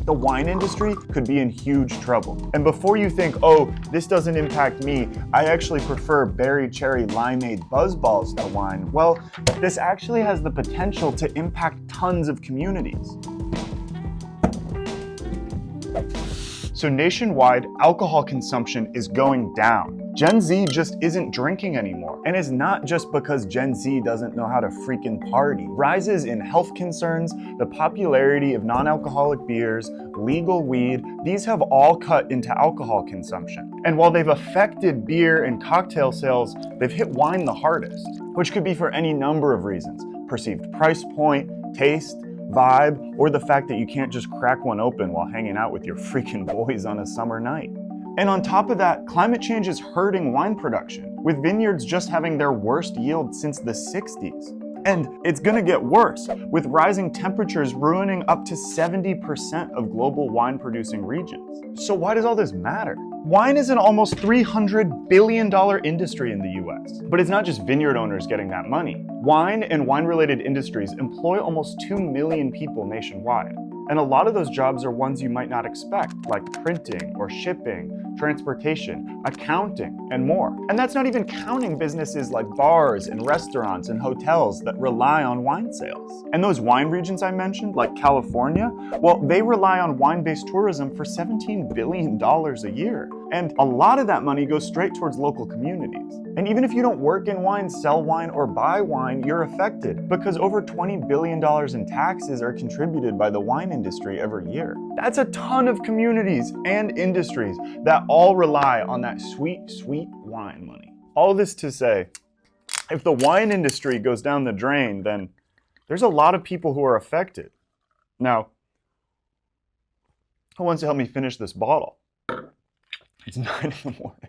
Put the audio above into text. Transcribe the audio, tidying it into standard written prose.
the wine industry could be in huge trouble. And before you think, oh, this doesn't impact me, I actually prefer berry, cherry, limeade buzzballs to wine, well, this actually has the potential to impact tons of communities. So nationwide, alcohol consumption is going down. Gen Z just isn't drinking anymore. And it's not just because Gen Z doesn't know how to freaking party. Rises in health concerns, the popularity of non-alcoholic beers, legal weed, these have all cut into alcohol consumption. And while they've affected beer and cocktail sales, they've hit wine the hardest, which could be for any number of reasons. Perceived price point, taste, vibe, or the fact that you can't just crack one open while hanging out with your freaking boys on a summer night. And on top of that, climate change is hurting wine production, with vineyards just having their worst yield since the 60s. And it's gonna get worse, with rising temperatures ruining up to 70% of global wine producing regions. So why does all this matter? Wine is an almost $300 billion industry in the US, but it's not just vineyard owners getting that money. Wine and wine-related industries employ almost 2 million people nationwide. And a lot of those jobs are ones you might not expect, like printing or shipping, transportation, accounting, and more. And that's not even counting businesses like bars and restaurants and hotels that rely on wine sales. And those wine regions I mentioned, like California, well, they rely on wine-based tourism for $17 billion a year. And a lot of that money goes straight towards local communities. And even if you don't work in wine, sell wine, or buy wine, you're affected because over $20 billion in taxes are contributed by the wine industry every year. That's a ton of communities and industries that all rely on that sweet, sweet wine money. All this to say, if the wine industry goes down the drain, then there's a lot of people who are affected. Now, who wants to help me finish this bottle? It's 9 in the morning.